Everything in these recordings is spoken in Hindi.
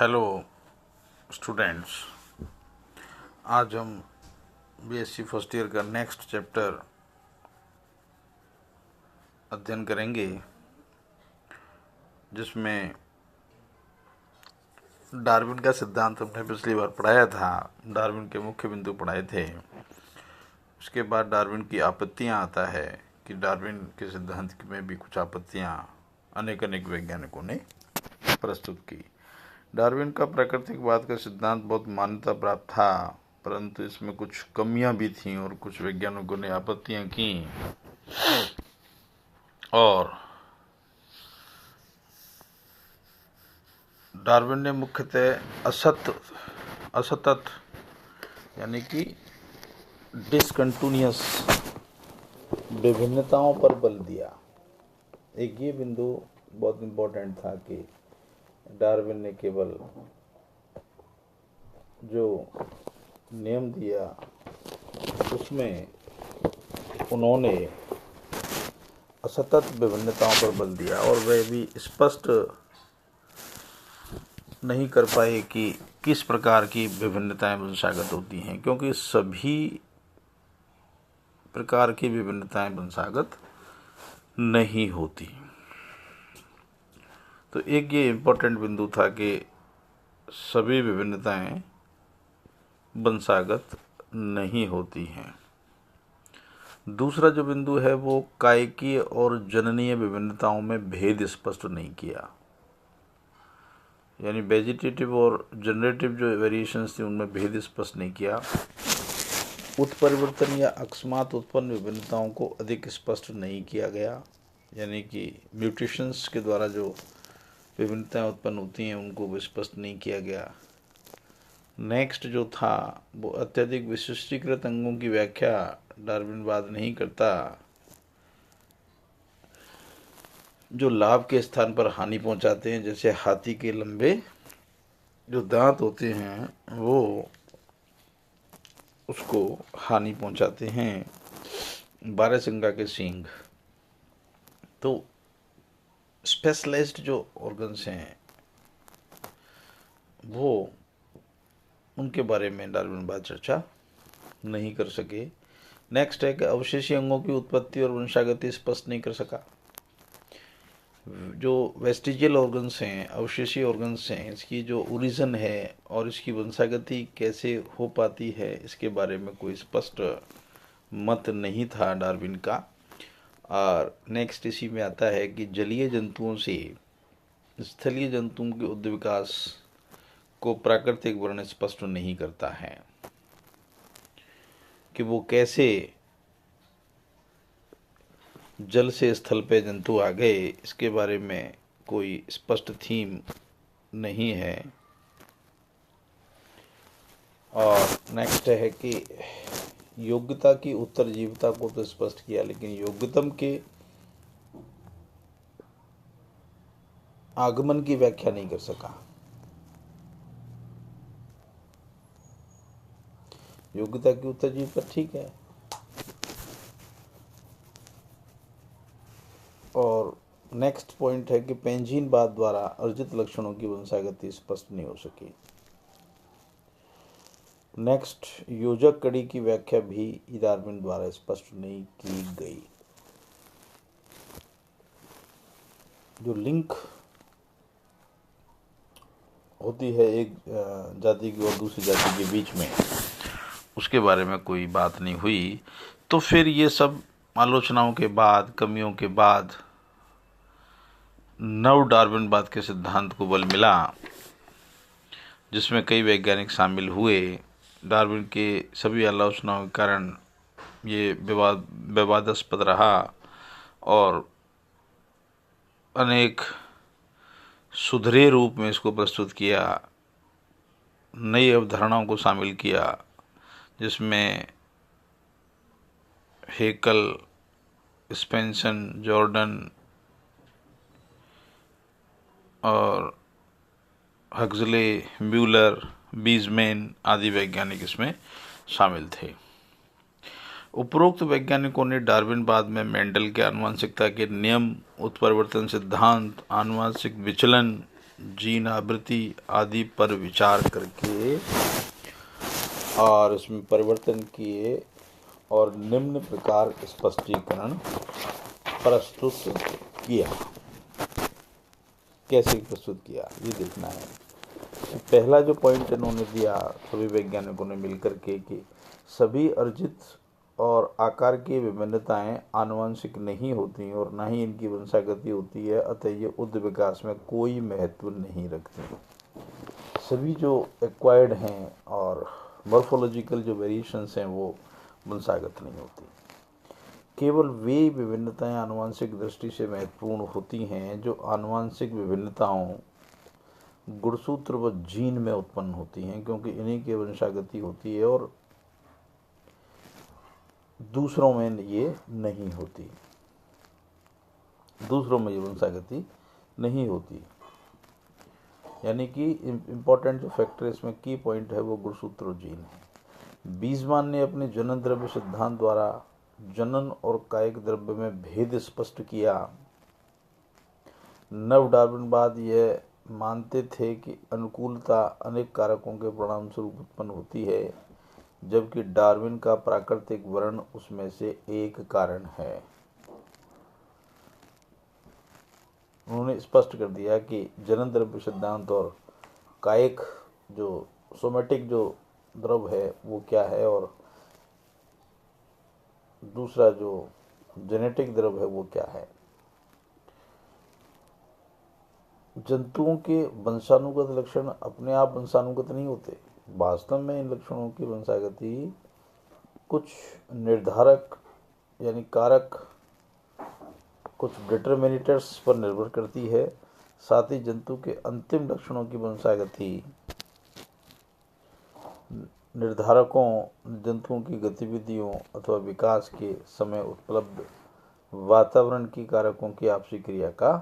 हेलो स्टूडेंट्स, आज हम बीएससी फर्स्ट ईयर का नेक्स्ट चैप्टर अध्ययन करेंगे, जिसमें डार्विन का सिद्धांत हमने पिछली बार पढ़ाया था। डार्विन के मुख्य बिंदु पढ़ाए थे। उसके बाद डार्विन की आपत्तियां आता है कि डार्विन के सिद्धांत में भी कुछ आपत्तियां अनेक वैज्ञानिकों ने प्रस्तुत की। डार्विन का प्राकृतिकवाद का सिद्धांत बहुत मान्यता प्राप्त था, परंतु इसमें कुछ कमियां भी थीं और कुछ वैज्ञानिकों ने आपत्तियां की। और डार्विन ने मुख्यतः असतत यानी कि डिसकंटिन्यूअस विभिन्नताओं पर बल दिया। एक ये बिंदु बहुत इम्पोर्टेंट था कि डार्विन ने केवल जो नियम दिया उसमें उन्होंने असतत विभिन्नताओं पर बल दिया, और वह भी स्पष्ट नहीं कर पाए कि किस प्रकार की विभिन्नताएं वंशागत होती हैं, क्योंकि सभी प्रकार की विभिन्नताएं वंशागत नहीं होती। तो एक ये इम्पोर्टेंट बिंदु था कि सभी विभिन्नताएं वंशागत नहीं होती हैं। दूसरा जो बिंदु है वो कायकीय और जननीय विभिन्नताओं में भेद स्पष्ट नहीं किया, यानी वेजिटेटिव और जनरेटिव जो वेरिएशंस थी उनमें भेद स्पष्ट नहीं किया। उत्परिवर्तन या अकस्मात उत्पन्न विभिन्नताओं को अधिक स्पष्ट नहीं किया गया, यानी कि म्यूटेशंस के द्वारा जो विभिन्नताएं उत्पन्न होती हैं उनको भी स्पष्ट नहीं किया गया। नेक्स्ट जो था वो अत्यधिक विशिष्टीकृत अंगों की व्याख्या डार्विनवाद नहीं करता। जो लाभ के स्थान पर हानि पहुंचाते हैं, जैसे हाथी के लंबे जो दांत होते हैं वो उसको हानि पहुंचाते हैं, बारहसिंगा के सींग। तो स्पेशलाइज्ड जो ऑर्गन्स हैं वो उनके बारे में डार्विनवाद चर्चा नहीं कर सके। नेक्स्ट है कि अवशेषी अंगों की उत्पत्ति और वंशागति स्पष्ट नहीं कर सका। जो वेस्टिजियल ऑर्गन्स हैं, अवशेषी ऑर्गन्स हैं, इसकी जो ओरिजिन है और इसकी वंशागति कैसे हो पाती है, इसके बारे में कोई स्पष्ट मत नहीं था डार्विन का। और नेक्स्ट इसी में आता है कि जलीय जंतुओं से स्थलीय जंतुओं के उद्विकास को प्राकृतिक वर्ण स्पष्ट नहीं करता है, कि वो कैसे जल से स्थल पे जंतु आ गए, इसके बारे में कोई स्पष्ट थीम नहीं है। और नेक्स्ट है कि योग्यता की उत्तरजीविता को तो स्पष्ट किया, लेकिन योग्यतम के आगमन की व्याख्या नहीं कर सका। योग्यता की उत्तरजीविता ठीक है, और नेक्स्ट पॉइंट है कि पेंजीनवाद द्वारा अर्जित लक्षणों की वंशागति स्पष्ट नहीं हो सकी। नेक्स्ट, योजक कड़ी की व्याख्या भी डार्विन द्वारा स्पष्ट नहीं की गई। जो लिंक होती है एक जाति की और दूसरी जाति के बीच में, उसके बारे में कोई बात नहीं हुई। तो फिर ये सब आलोचनाओं के बाद, कमियों के बाद नव डार्विनवाद के सिद्धांत को बल मिला, जिसमें कई वैज्ञानिक शामिल हुए। डार्विन के सभी आलोचनाओं के कारण ये विवादास्पद रहा और अनेक सुधरे रूप में इसको प्रस्तुत किया, नई अवधारणाओं को शामिल किया, जिसमें हेकल, स्पेंसन, जॉर्डन और हक्सले, म्यूलर, बीजमैन आदि वैज्ञानिक इसमें शामिल थे। उपरोक्त वैज्ञानिकों ने डार्विनवाद में मेंडल के आनुवंशिकता के नियम, उत्परिवर्तन सिद्धांत, आनुवंशिक विचलन, जीन आवृत्ति आदि पर विचार करके और इसमें परिवर्तन किए और निम्न प्रकार स्पष्टीकरण प्रस्तुत किया। कैसे प्रस्तुत किया ये देखना है। पहला जो पॉइंट इन्होंने दिया सभी वैज्ञानिकों ने मिलकर के कि सभी अर्जित और आकार की विभिन्नताएं आनुवंशिक नहीं होती और न ही इनकी वंशागति होती है, अतः ये उच्च विकास में कोई महत्व नहीं रखती। सभी जो एक्वायर्ड हैं और मॉर्फोलॉजिकल जो वेरिएशंस हैं वो वंशागत नहीं होती। केवल वे विभिन्नताएं आनुवंशिक दृष्टि से महत्वपूर्ण होती हैं जो आनुवंशिक विभिन्नताओं गुणसूत्र व जीन में उत्पन्न होती हैं, क्योंकि इन्हीं की वंशागति होती है और दूसरों में ये नहीं होती। दूसरों में ये वंशागति नहीं होती। यानी कि इम्पोर्टेंट जो फैक्टर इसमें की पॉइंट है वो गुणसूत्र और जीन है। बीजमान ने अपने जनन द्रव्य सिद्धांत द्वारा जनन और कायिक द्रव्य में भेद स्पष्ट किया। नव डार्विनवाद यह मानते थे कि अनुकूलता अनेक कारकों के परिणाम स्वरूप उत्पन्न होती है, जबकि डार्विन का प्राकृतिक वर्ण उसमें से एक कारण है। उन्होंने स्पष्ट कर दिया कि जनन द्रव्य सिद्धांत और कायिक जो सोमेटिक जो द्रव्य है वो क्या है और दूसरा जो जेनेटिक द्रव्य है वो क्या है। जंतुओं के वंशानुगत लक्षण अपने आप वंशानुगत नहीं होते। वास्तव में इन लक्षणों की वंशागति कुछ निर्धारक यानी कारक, कुछ डिटर्मिनेटर्स पर निर्भर करती है। साथ ही जंतु के अंतिम लक्षणों की वंशागति निर्धारकों, जंतुओं की गतिविधियों अथवा विकास के समय उपलब्ध वातावरण की कारकों की आपसी क्रिया का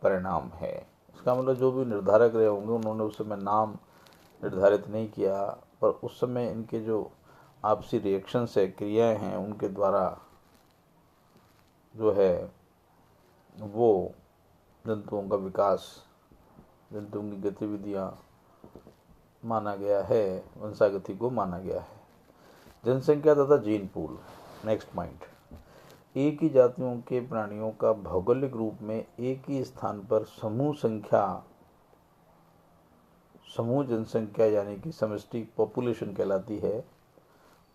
परिणाम है। इसका मतलब जो भी निर्धारक रहे होंगे उन्होंने उस समय नाम निर्धारित नहीं किया, पर उस समय इनके जो आपसी रिएक्शंस है, क्रियाएं हैं, उनके द्वारा जो है वो जंतुओं का विकास, जंतुओं की गतिविधियां माना गया है, वंशागति को माना गया है। जनसंख्या तथा जीन पूल। नेक्स्ट पॉइंट, एक ही जातियों के प्राणियों का भौगोलिक रूप में एक ही स्थान पर समूह जनसंख्या यानी कि समष्टि पॉपुलेशन कहलाती है,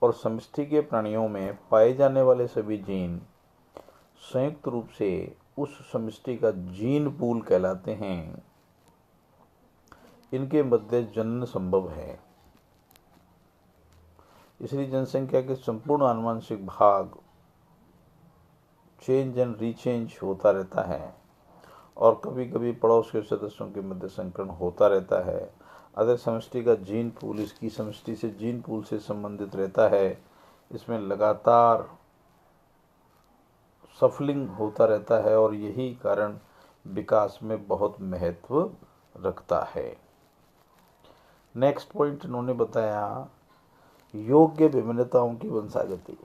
और समष्टि के प्राणियों में पाए जाने वाले सभी जीन संयुक्त रूप से उस समष्टि का जीन पूल कहलाते हैं। इनके मध्य जनन संभव है, इसलिए जनसंख्या के संपूर्ण आनुवंशिक भाग चेंज एंड रीचेंज होता रहता है और कभी कभी पड़ोस के सदस्यों के मध्य संकरण होता रहता है। अगर समष्टि का जीन पूल इसकी समष्टि से जीन पूल से संबंधित रहता है, इसमें लगातार सफलिंग होता रहता है और यही कारण विकास में बहुत महत्व रखता है। नेक्स्ट पॉइंट इन्होंने बताया योग्य विभिन्नताओं की वंशागति।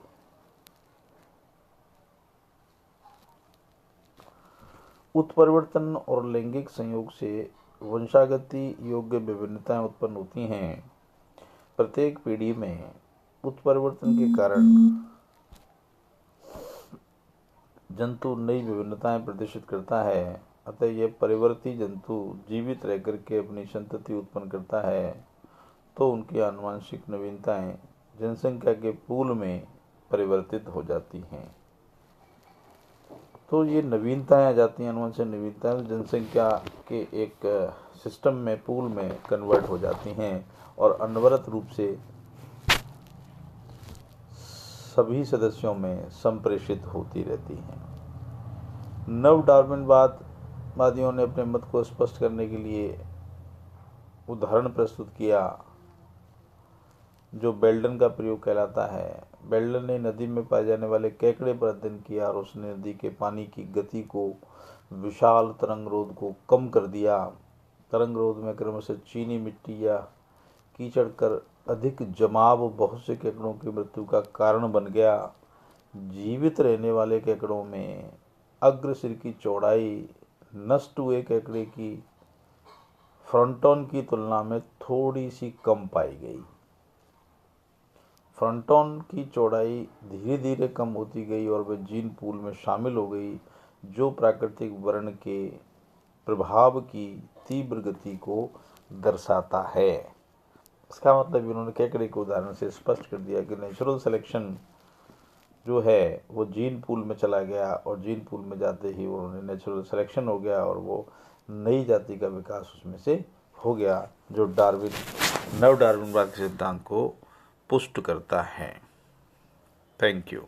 उत्परिवर्तन और लैंगिक संयोग से वंशागति योग्य विभिन्नताएं उत्पन्न होती हैं। प्रत्येक पीढ़ी में उत्परिवर्तन के कारण जंतु नई विभिन्नताएं प्रदर्शित करता है, अतः यह परिवर्ती जंतु जीवित रहकर के अपनी संतति उत्पन्न करता है, तो उनकी आनुवंशिक नवीनताएं जनसंख्या के पूल में परिवर्तित हो जाती हैं। तो ये नवीनताएं आ जाती हैं, आनुवंशिक नवीनताएं जनसंख्या के एक सिस्टम में, पूल में कन्वर्ट हो जाती हैं और अनवरत रूप से सभी सदस्यों में संप्रेषित होती रहती हैं। नव डार्विनवादियों ने अपने मत को स्पष्ट करने के लिए उदाहरण प्रस्तुत किया जो बेल्डन का प्रयोग कहलाता है। बेल्डन ने नदी में पाए जाने वाले केकड़े पर अध्ययन किया और उसने नदी के पानी की गति को, विशाल तरंगरोध को कम कर दिया। तरंगरोध में क्रमशः चीनी मिट्टी या कीचड़ कर अधिक जमाव बहुत से केकड़ों की मृत्यु का कारण बन गया। जीवित रहने वाले केकड़ों में अग्र सिर की चौड़ाई नष्ट हुए केकड़े की फ्रंटोन की तुलना में थोड़ी सी कम पाई गई। फ्रंटोन की चौड़ाई धीरे धीरे कम होती गई और वह जीन पूल में शामिल हो गई, जो प्राकृतिक वर्ण के प्रभाव की तीव्र गति को दर्शाता है। इसका मतलब इन्होंने केकड़े के उदाहरण से स्पष्ट कर दिया कि नेचुरल सिलेक्शन जो है वो जीन पूल में चला गया और जीन पूल में जाते ही उन्होंने नेचुरल सिलेक्शन हो गया और वो नई जाति का विकास उसमें से हो गया, जो नव डार्विनवाद के सिद्धांत को पुष्ट करता है। Thank you.